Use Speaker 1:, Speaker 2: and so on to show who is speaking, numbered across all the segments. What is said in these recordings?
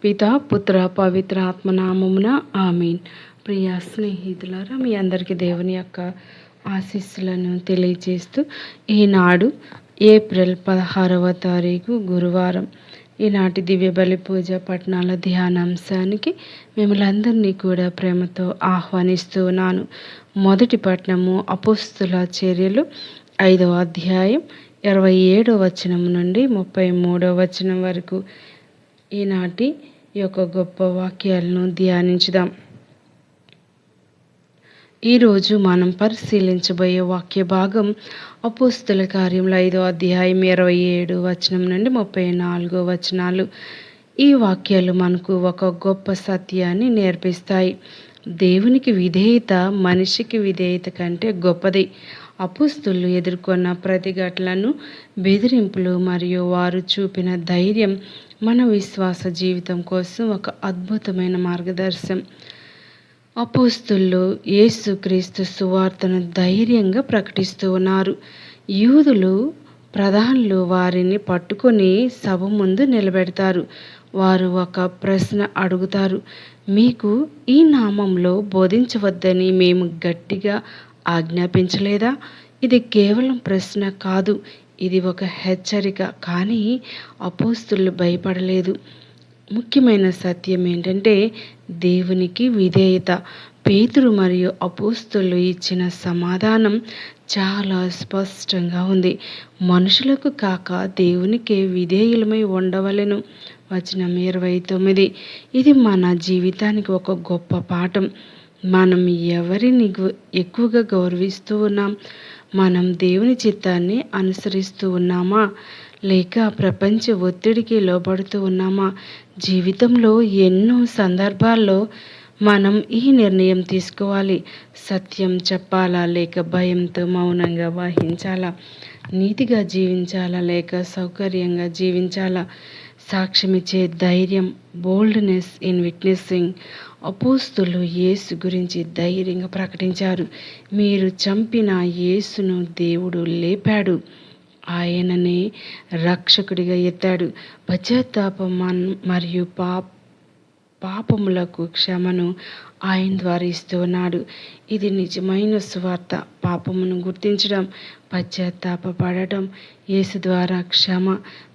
Speaker 1: పితా పుత్ర పవిత్ర ఆత్మనామమున ఆమీన్. ప్రియ స్నేహితులారా, మీ అందరికీ దేవుని యొక్క ఆశీస్సులను తెలియజేస్తూ ఈనాడు ఏప్రిల్ 16వ తారీఖు గురువారం ఈనాటి దివ్య బలి పూజ పట్టణాల ధ్యానాంశానికి మిమ్మల్ని కూడా ప్రేమతో ఆహ్వానిస్తూ ఉన్నాను. మొదటి పట్టణము అపోస్తుల చర్యలు 5వ అధ్యాయం 27వ వచనం నుండి 33వ వచనం వరకు ఈనాటి యొక్క గొప్ప వాక్యాలను ధ్యానించుదాం. ఈరోజు మనం పరిశీలించబోయే వాక్య భాగం అపోస్తుల కార్యములు 5వ అధ్యాయం 27 వచనం నుండి 34 వచనాలు. ఈ వాక్యాలు మనకు ఒక గొప్ప సత్యాన్ని నేర్పిస్తాయి. దేవునికి విధేయత మనిషికి విధేయత కంటే గొప్పది. అపోస్తులు ఎదుర్కొన్న ప్రతిఘటనలను, బెదిరింపులు మరియు వారు చూపిన ధైర్యం మన విశ్వాస జీవితం కోసం ఒక అద్భుతమైన మార్గదర్శనం. అపోస్తులు యేసుక్రీస్తు సువార్తను ధైర్యంగా ప్రకటిస్తూ ఉన్నారు. యూదులు ప్రధానులు వారిని పట్టుకొని సభ ముందు నిలబెడతారు. వారు ఒక ప్రశ్న అడుగుతారు, మీకు ఈ నామంలో బోధించవద్దని మేము గట్టిగా ఆజ్ఞాపించలేదా? ఇది కేవలం ప్రశ్న కాదు, ఇది ఒక హెచ్చరిక. కానీ అపోస్తులు భయపడలేదు. ముఖ్యమైన సత్యం ఏంటంటే దేవునికి విధేయత. పేతురు మరియు అపోస్తులు ఇచ్చిన సమాధానం చాలా స్పష్టంగా ఉంది. మనుషులకు కాక దేవునికే విధేయులమై ఉండవలెను. వచనం 29. ఇది మన జీవితానికి ఒక గొప్ప పాఠం. మనం ఎవరిని ఎక్కువగా గౌరవిస్తూ ఉన్నాం? మనం దేవుని చిత్తాన్ని అనుసరిస్తూ ఉన్నామా, లేక ప్రపంచ ఒత్తిడికి లోబడుతూ ఉన్నామా? జీవితంలో ఎన్నో సందర్భాల్లో మనం ఈ నిర్ణయం తీసుకోవాలి. సత్యం చెప్పాలా, లేక భయంతో మౌనంగా వహించాలా? నీతిగా జీవించాలా, లేక సౌకర్యంగా జీవించాలా? సాక్ష్యమిచ్చే ధైర్యం, బోల్డ్నెస్ ఇన్ విట్నెస్సింగ్. అపోస్తులు యేసు గురించి ధైర్యంగా ప్రకటించారు. మీరు చంపిన యేసును దేవుడు లేపాడు, ఆయననే రక్షకుడిగా ఎత్తాడు. పశ్చాత్తాపం మరియు పాపములకు క్షమను ఆయన ద్వారా ఇస్తూ ఉన్నాడు. ఇది నిజమైన సువార్త. పాపమును గుర్తించడం, పశ్చాత్తాపడటం, యేసు ద్వారా క్షమ.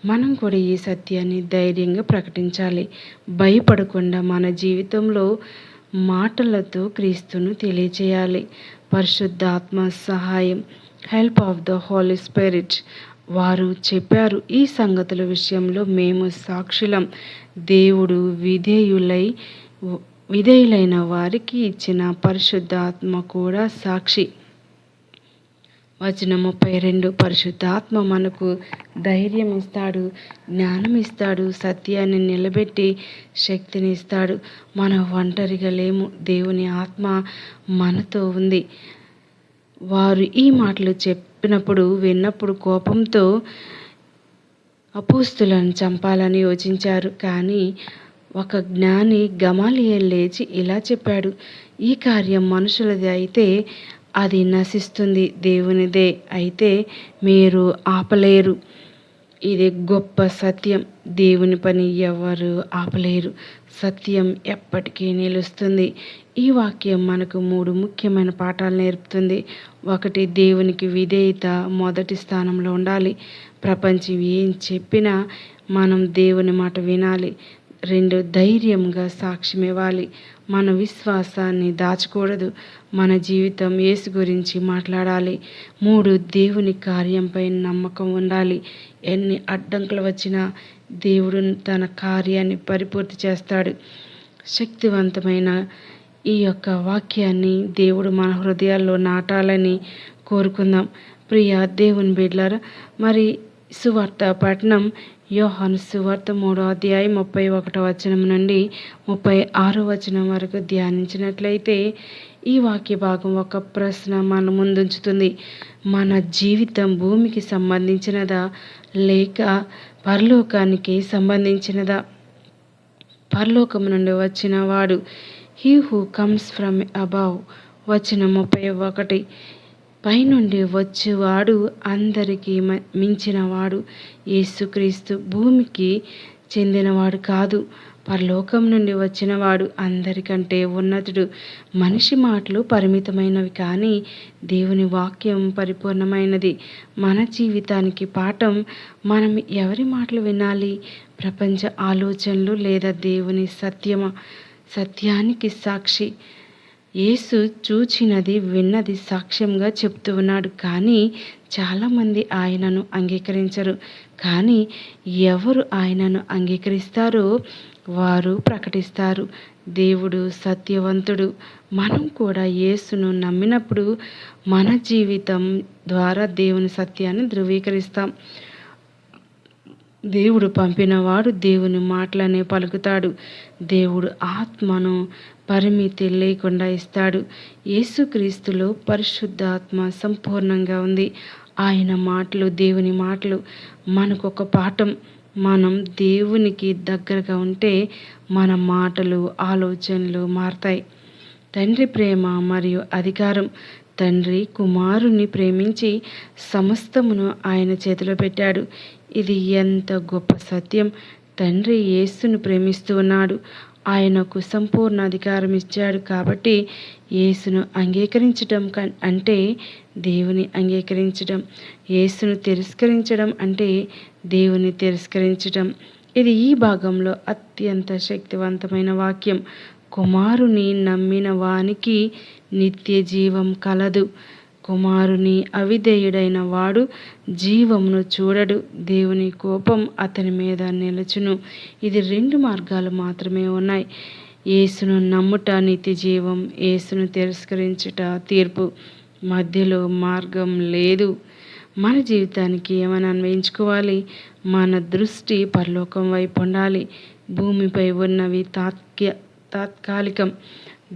Speaker 1: మనం కూడా ఈ సత్యాన్ని ధైర్యంగా ప్రకటించాలి. భయపడకుండా మన జీవితంలో మాటలతో క్రీస్తును తెలియచేయాలి. పరిశుద్ధాత్మ సహాయం, help of the Holy Spirit. వారు చెప్పారు, ఈ సంగతుల విషయంలో మేము సాక్షులం. దేవుడు విధేయులైన వారికి ఇచ్చిన పరిశుద్ధాత్మ కూడా సాక్షి. వచనం 32. పరిశుద్ధాత్మ మనకు ధైర్యం ఇస్తాడు, జ్ఞానం ఇస్తాడు, సత్యాన్ని నిలబెట్టి శక్తిని ఇస్తాడు. మనం ఒంటరిగా లేము, దేవుని ఆత్మ మనతో ఉంది. వారు ఈ మాటలు విన్నప్పుడు కోపంతో అపోస్తులను చంపాలని యోచించారు. కానీ ఒక జ్ఞాని గమాలియేలు లేచి ఇలా చెప్పాడు, ఈ కార్యం మనుషులది అయితే అది నశిస్తుంది, దేవునిదే అయితే మీరు ఆపలేరు. ఇది గొప్ప సత్యం. దేవుని పని ఎవరు ఆపలేరు. సత్యం ఎప్పటికీ నిలుస్తుంది. ఈ వాక్యం మనకు 3 ముఖ్యమైన పాఠాలు నేర్పుతుంది. 1. దేవునికి విధేయత మొదటి స్థానంలో ఉండాలి. ప్రపంచం ఏం చెప్పినా మనం దేవుని మాట వినాలి. 2. ధైర్యంగా సాక్ష్యం ఇవ్వాలి. మన విశ్వాసాన్ని దాచకూడదు. మన జీవితం యేసు గురించి మాట్లాడాలి. 3. దేవుని కార్యంపై నమ్మకం ఉండాలి. ఎన్ని అడ్డంకులు వచ్చినా దేవుడు తన కార్యాన్ని పరిపూర్తి చేస్తాడు. శక్తివంతమైన ఈ యొక్క వాక్యాన్ని దేవుడు మన హృదయాల్లో నాటాలని కోరుకుందాం. ప్రియ దేవుని బిడ్డలారా, మరి సువార్త పఠనం యోహాను సువార్త 3వ అధ్యాయం 31వ వచనం నుండి 36వ వచనం వరకు ధ్యానించినట్లయితే ఈ వాక్య భాగం ఒక ప్రశ్న మన ముందుంచుతుంది. మన జీవితం భూమికి సంబంధించినదా, లేక పరలోకానికి సంబంధించినదా? పరలోకం నుండి వచ్చిన వాడు, he who comes from above. వచనం 31. పైనుండి వచ్చేవాడు అందరికీ మించినవాడు యేసుక్రీస్తు. భూమికి చెందినవాడు కాదు, పరలోకం నుండి వచ్చినవాడు, అందరికంటే ఉన్నతుడు. మనిషి మాటలు పరిమితమైనవి కానీ దేవుని వాక్యం పరిపూర్ణమైనది. మన జీవితానికి పాఠం. మనం ఎవరి మాటలు వినాలి? ప్రపంచ ఆలోచనలు లేదా దేవుని సత్యమా? సత్యానికి సాక్షి. యేసు చూచినది విన్నది సాక్ష్యంగా చెప్తూ ఉన్నాడు. కానీ చాలామంది ఆయనను అంగీకరించరు. కానీ ఎవరు ఆయనను అంగీకరిస్తారో వారు ప్రకటిస్తారు. దేవుడు సత్యవంతుడు. మనం కూడా యేసును నమ్మినప్పుడు మన జీవితం ద్వారా దేవుని సత్యాన్ని ధృవీకరిస్తాం. దేవుడు పంపినవాడు దేవుని మాటలనే పలుకుతాడు. దేవుడు ఆత్మను పరిమితి లేకుండా ఇస్తాడు. యేసుక్రీస్తులో పరిశుద్ధాత్మ సంపూర్ణంగా ఉంది. ఆయన మాటలు, దేవుని మాటలు మనకొక పాఠం. మనం దేవునికి దగ్గరగా ఉంటే మన మాటలు, ఆలోచనలు మారతాయి. తండ్రి ప్రేమ మరియు అధికారం. తండ్రి కుమారుని ప్రేమించి సమస్తమును ఆయన చేతిలో పెట్టాడు. ఇది ఎంత గొప్ప సత్యం! తండ్రి యేసును ప్రేమిస్తూ ఉన్నాడు. ఆయనకు సంపూర్ణ అధికారం ఇచ్చాడు. కాబట్టి యేసును అంగీకరించడం అంటే దేవుని అంగీకరించడం. యేసును తిరస్కరించడం అంటే దేవుని తిరస్కరించడం. ఇది ఈ భాగంలో అత్యంత శక్తివంతమైన వాక్యం. కుమారుని నమ్మిన వానికి నిత్య జీవం కలదు. కుమారుని అవిధేయుడైన వాడు జీవమును చూడడు. దేవుని కోపం అతని మీద నిలుచును. ఇది 2 మార్గాలు మాత్రమే ఉన్నాయి. యేసును నమ్ముట నిత్య జీవం, యేసును తిరస్కరించుట తీర్పు. మధ్యలో మార్గం లేదు. మన జీవితానికి ఏమైనా అన్వయించుకోవాలి? మన దృష్టి పరలోకం వైపు ఉండాలి. భూమిపై ఉన్నవి తాత్కాలికం.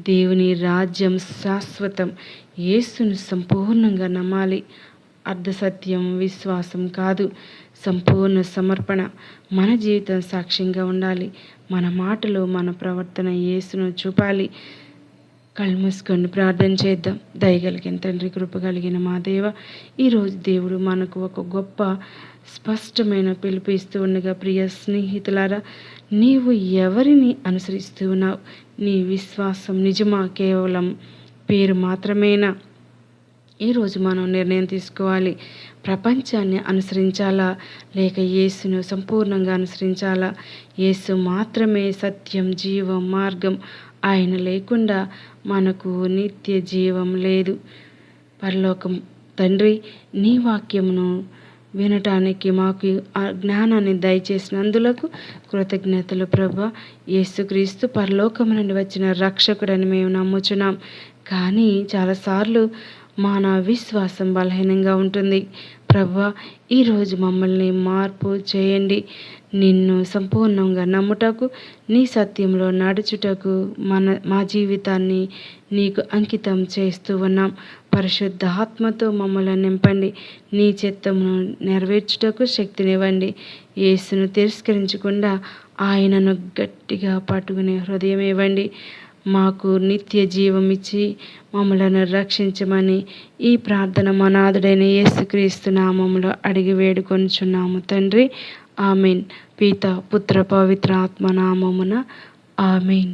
Speaker 1: దేవుని రాజ్యం శాశ్వతం. యేసును సంపూర్ణంగా నమ్మాలి. అర్ధసత్యం, విశ్వాసం కాదు, సంపూర్ణ సమర్పణ. మన జీవితం సాక్ష్యంగా ఉండాలి. మన మాటలు, మన ప్రవర్తన యేసును చూపాలి. కళ్ళు మూసుకొని ప్రార్థన చేద్దాం. దయగలిగిన తండ్రి, కృప కలిగిన మా దేవ, ఈరోజు దేవుడు మనకు ఒక గొప్ప స్పష్టమైన పిలుపు ఇస్తూ ఉండగా, ప్రియ స్నేహితులారా, నీవు ఎవరిని అనుసరిస్తూ ఉన్నావు? నీ విశ్వాసం నిజమా, కేవలం పేరు మాత్రమేనా? ఈరోజు మనం నిర్ణయం తీసుకోవాలి. ప్రపంచాన్ని అనుసరించాలా, లేక యేసును సంపూర్ణంగా అనుసరించాలా? యేసు మాత్రమే సత్యం, జీవం, మార్గం. ఆయన లేకుండా మనకు నిత్య జీవం లేదు. పరలోకం తండ్రి, నీ వాక్యమును వినటానికి మాకు ఆ జ్ఞానాన్ని దయచేసినందులకు కృతజ్ఞతలు ప్రభా. యేసుక్రీస్తు పరలోకము నుండి వచ్చిన రక్షకుడని మేము నమ్ముచున్నాం. కానీ చాలాసార్లు మన విశ్వాసం బలహీనంగా ఉంటుంది. ప్రభా, ఈరోజు మమ్మల్ని మార్పు చేయండి. నిన్ను సంపూర్ణంగా నమ్ముటకు, నీ సత్యంలో నడుచుటకు మా జీవితాన్ని నీకు అంకితం చేస్తూ ఉన్నాం. పరిశుద్ధ ఆత్మతో మమ్మల్ని నింపండి. నీ చిత్తమును నెరవేర్చుటకు శక్తినివ్వండి. యేసును తిరస్కరించకుండా ఆయనను గట్టిగా పట్టుకునే హృదయం ఇవ్వండి. మాకు నిత్య జీవం ఇచ్చి మమ్మలను రక్షించమని ఈ ప్రార్థన మనాథుడైన యేసుక్రీస్తు నామములో అడిగి వేడుకొనుచున్నాము తండ్రి. ఆమెన్. పిత, పుత్ర, పవిత్ర ఆత్మ నామమున ఆమెన్.